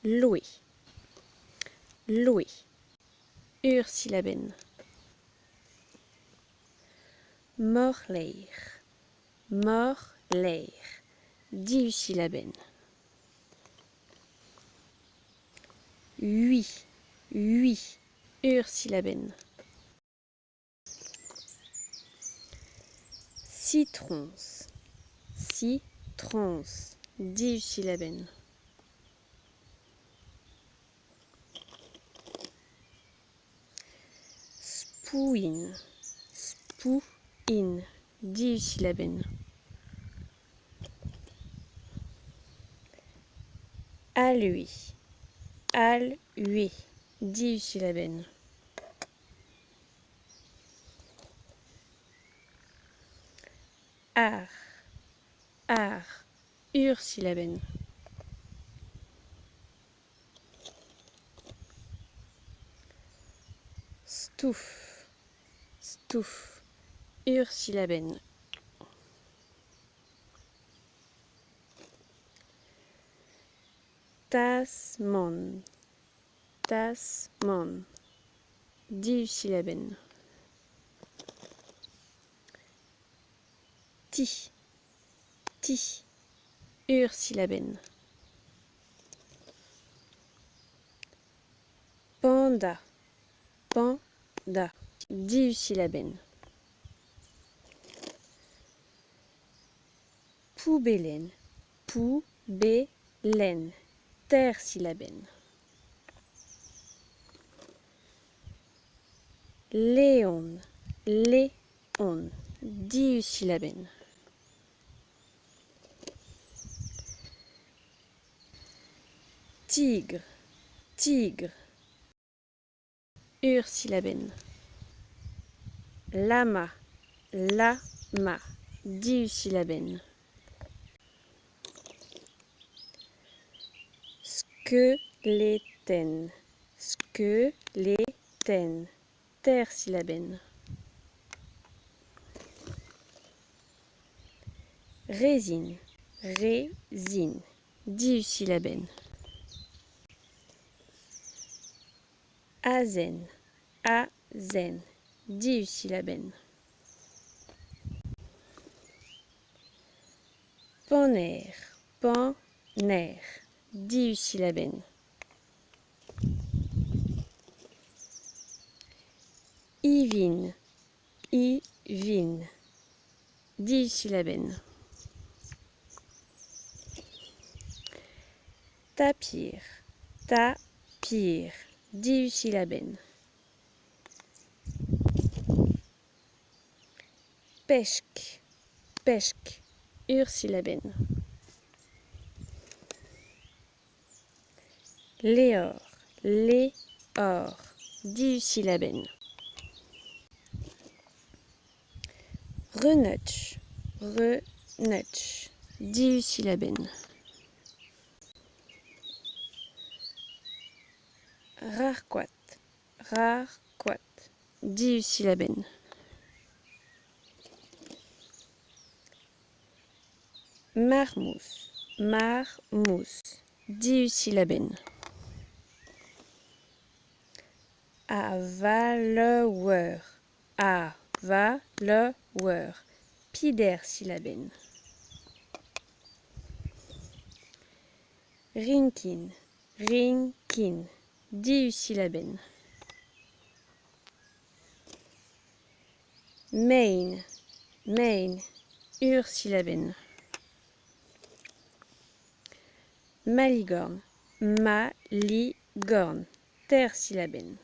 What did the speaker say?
louer, louer, uursyllaben. Morleer, morleer, diusyllaben. Hui, hui, uursyllaben. Citrons, citrons, diusyllaben. Spoin, spoin, diusyllaben. Alluer, alluer, diusyllaben. Ar, uursyllaben. Stouf, stouf, uursyllaben. Tasman, tasman, diusyllaben. Ti, ti, uursyllaben. Panda, panda, diusyllaben. Poubellen, poubellen, tersyllaben. Léon, léon, diusyllaben. Tigre, tigre, uursyllaben. Lama, lama, diusyllaben. Squeleten, squeleten, tersyllaben. Résine, résine, diusyllaben. Azen, azen, diusyllaben. Paner, paner, diusyllaben. Ivin, ivin, diusyllaben. Tapir, tapir, diusyllaben. Peshk, peshk, uursyllaben. Léor, léor, diusyllaben. Renutch, renutch, diusyllaben. Rarquat, rarquat, diusyllaben. Marmousse, marmousse, diusyllaben. Avaleur, avaleur, pidersyllaben. Rinkin, rinkin, diusyllaben. Main, main, uursyllaben. Malicorne, malicorne, tersyllaben.